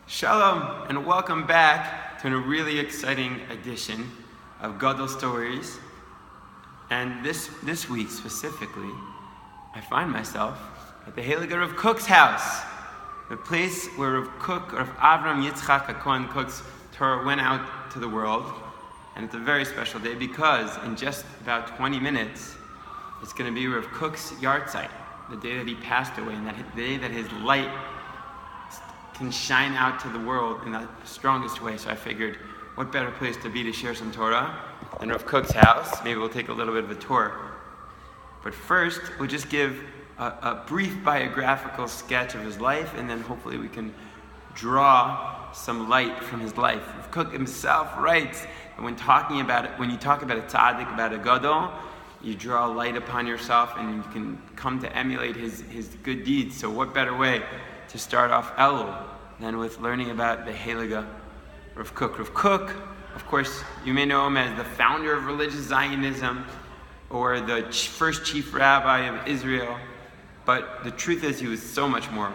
Shalom, and welcome back to a really exciting edition of Gadol Stories. And this week specifically, I find myself at the Heilige Rav Kook's house, the place where Rav Kook, Rav Avram Yitzchak HaKohen Kook's Torah went out to the world. And it's a very special day because in just about 20 minutes, it's going to be Rav Kook's yahrzeit, the day that he passed away, and that the day that his light can shine out to the world in the strongest way. So I figured, what better place to be to share some Torah than Rav Kook's house? Maybe we'll take a little bit of a tour. But first, we'll just give a brief biographical sketch of his life, and then hopefully we can draw some light from his life. Rav Kook himself writes that when you talk about a tzaddik, about a gadol, you draw light upon yourself and you can come to emulate his good deeds. So what better way to start off Elul than with learning about the Heilige Rav Kook. Rav Kook, of course, you may know him as the founder of religious Zionism or the first chief rabbi of Israel. But the truth is he was so much more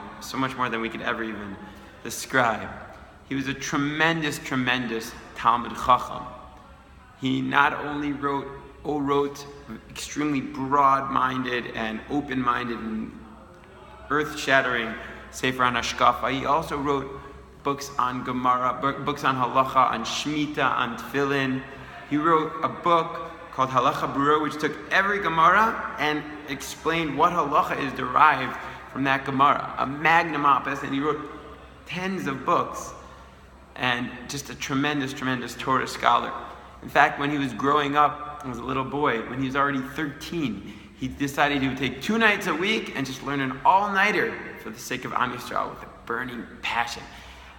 than we could ever even describe. He was a tremendous Talmud Chacham. He not only wrote extremely broad-minded and open-minded and earth-shattering Sefer Hashkafa. He also wrote books on Gemara, books on Halacha, on Shemitah, on Tefillin. He wrote a book called Halacha Brura, which took every Gemara and explained what Halacha is derived from that Gemara, a magnum opus, and he wrote tens of books, and just a tremendous Torah scholar. In fact, when he was growing up as a little boy, when he was already 13, he decided he would take 2 nights a week and just learn an all-nighter for the sake of Am Yisrael with a burning passion.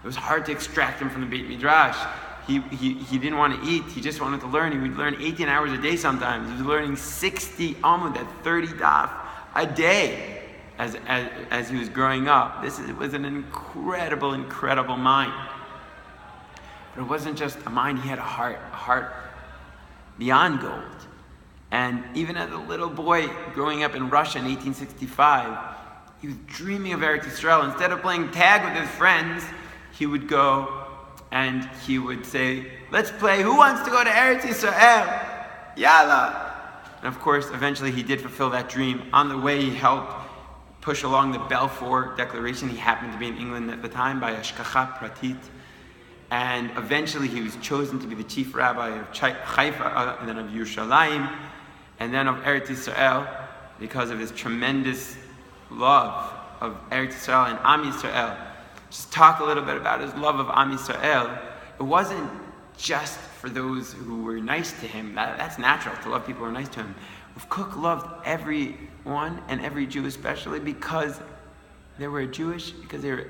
It was hard to extract him from the Beit Midrash. He didn't want to eat. He just wanted to learn. He would learn 18 hours a day sometimes. He was learning 60 Amud at 30 daf a day as he was growing up. It was an incredible mind. But it wasn't just a mind. He had a heart beyond gold. And even as a little boy growing up in Russia in 1865, he was dreaming of Eretz Yisrael. Instead of playing tag with his friends, he would go and he would say, "Let's play, who wants to go to Eretz Yisrael? Yalla!" And of course, eventually he did fulfill that dream. On the way, he helped push along the Balfour Declaration. He happened to be in England at the time by Ashkacha Pratit. And eventually he was chosen to be the chief rabbi of Haifa, and then of Yerushalayim, and then of Eretz Yisrael, because of his tremendous love of Eretz Yisrael and Am Yisrael. Just talk a little bit about his love of Am Yisrael. It wasn't just for those who were nice to him. That's natural, to love people who are nice to him. Rav Kook loved everyone, and every Jew especially, because they were Jewish, because they were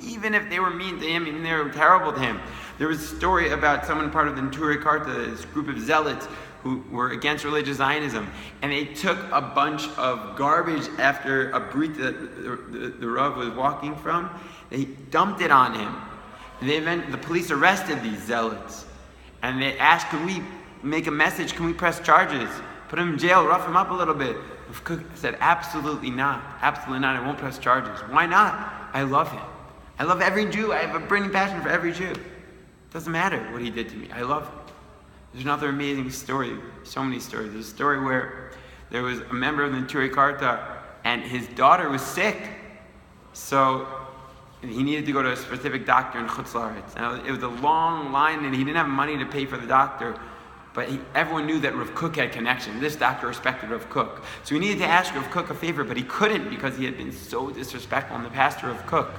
even if they were mean to him, even if they were terrible to him. There was a story about someone part of the Neturei Karta, this group of zealots who were against religious Zionism, and they took a bunch of garbage after a brit that the Rav was walking from. They dumped it on him. And the police arrested these zealots, and they asked, "Can we make a message? Can we press charges? Put him in jail, rough him up a little bit?" Rav Kook said, "Absolutely not. Absolutely not. I won't press charges. Why not? I love him. I love every Jew. I have a burning passion for every Jew. It doesn't matter what he did to me. I love him." There's another amazing story. So many stories. There's a story where there was a member of the Neturei Karta, and his daughter was sick. So he needed to go to a specific doctor in Chutz La'aretz. Now, it was a long line, and he didn't have money to pay for the doctor. But everyone knew that Rav Kook had connection. This doctor respected Rav Kook. So he needed to ask Rav Kook a favor, but he couldn't because he had been so disrespectful in the past to Rav Kook.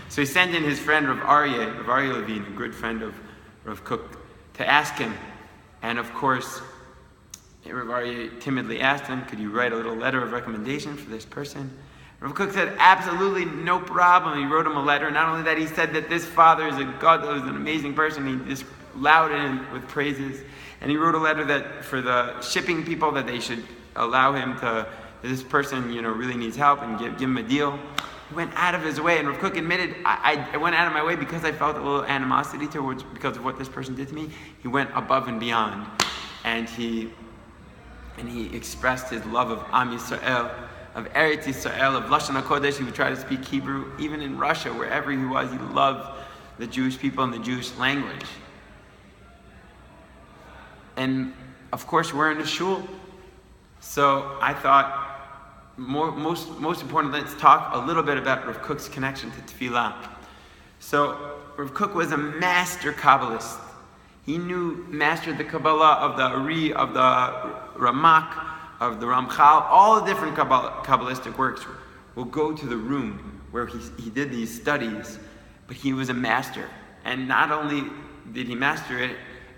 So he sent in his friend Rav Aryeh Levine, a good friend of Rav Kook, to ask him. And of course, Rav Aryeh timidly asked him, "Could you write a little letter of recommendation for this person?" Rav Kook said, "Absolutely, no problem." He wrote him a letter. Not only that, he said that this father is a gadol, is an amazing person. He just lauded him with praises. And he wrote a letter that for the shipping people that they should allow him to, this person, really needs help, and give him a deal. He went out of his way, and Rav Kook admitted, I went out of my way because I felt a little animosity because of what this person did to me. He went above and beyond, and he expressed his love of Am Yisrael of Eretz Yisrael, of Lashon HaKodesh. He would try to speak Hebrew. Even in Russia, wherever he was, he loved the Jewish people and the Jewish language. And of course, we're in a shul. So I thought, most importantly, let's talk a little bit about Rav Kook's connection to tefillah. So Rav Kook was a master Kabbalist. He mastered the Kabbalah of the Ari, of the Ramak, of the Ramchal. All the different Kabbalistic works will go to the room where he did these studies, but he was a master. And not only did he master it,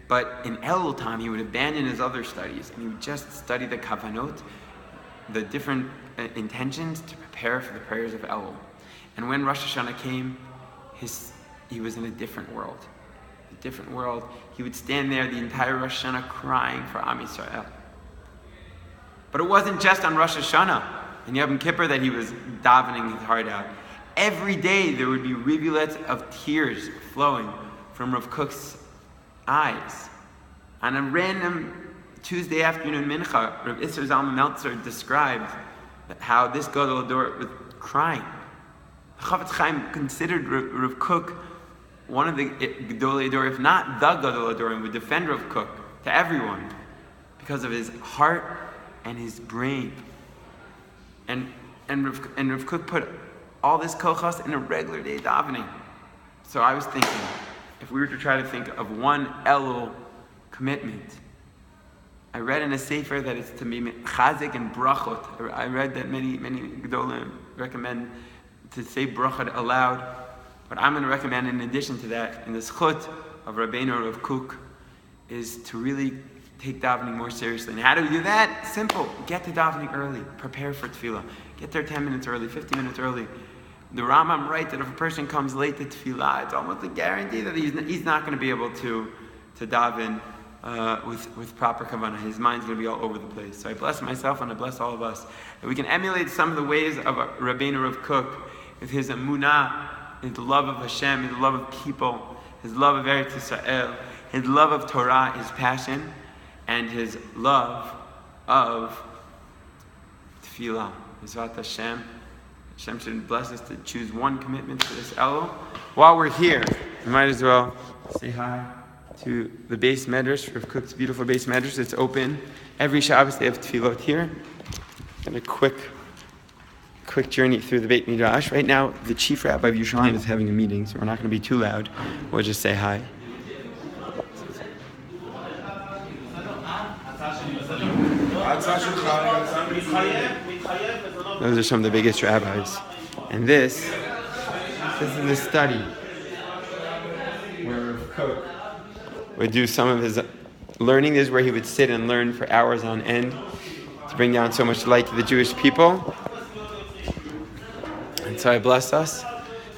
but in Elul time, he would abandon his other studies and he would just study the kavanot, the different intentions to prepare for the prayers of Elul. And when Rosh Hashanah came, he was in a different world. A different world. He would stand there the entire Rosh Hashanah crying for Am Yisrael. But it wasn't just on Rosh Hashanah and Yom Kippur that he was davening his heart out. Every day there would be rivulets of tears flowing from Rav Kook's eyes. On a random Tuesday afternoon mincha, Rav Isser Zalman Meltzer described how this Gadol Ador was crying. Chavetz Chaim considered Rav Kook one of the Gadolei Ador, if not the Gadol Ador, and would defend Rav Kook to everyone because of his heart and his brain. And Rav Kook put all this kochas in a regular day davening. So I was thinking, if we were to try to think of one Elul commitment, I read in a sefer that it's to be chazik and brachot. I read that many gedolim recommend to say brachot aloud, but I'm going to recommend, in addition to that, in the zchut of Rabbeinu Rav Kook, is to really take davening more seriously. And how do we do that? Simple. Get to davening early. Prepare for tefillah. Get there 10 minutes early, 15 minutes early. The Rambam writes that if a person comes late to tefillah, it's almost a guarantee that he's not going to be able to daven with proper kavanah. His mind's going to be all over the place. So I bless myself and I bless all of us that we can emulate some of the ways of Rabbeinu Rav Kook with his emunah, his love of Hashem, his love of people, his love of Eretz Yisrael, his love of Torah, his passion, and his love of tefillah. Mizvat Hashem. Hashem should bless us to choose one commitment for this Elul. While we're here, we might as well say hi to the base medrash, Rav Kook's beautiful base medrash. It's open every Shabbos. They have tefillot here. And a quick journey through the Beit Midrash. Right now, the chief rabbi of Yerushalayim is having a meeting, so we're not going to be too loud. We'll just say hi. Those are some of the biggest rabbis. And this is the study where Rav Kook would do some of his learning. This is where he would sit and learn for hours on end to bring down so much light to the Jewish people. And so I bless us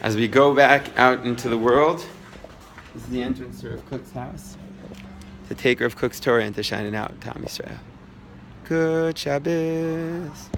as we go back out into the world. This is the entrance to Rav Kook's house, to take Rav Kook's Torah and to shine it out to Am Yisrael. Good Shabbos.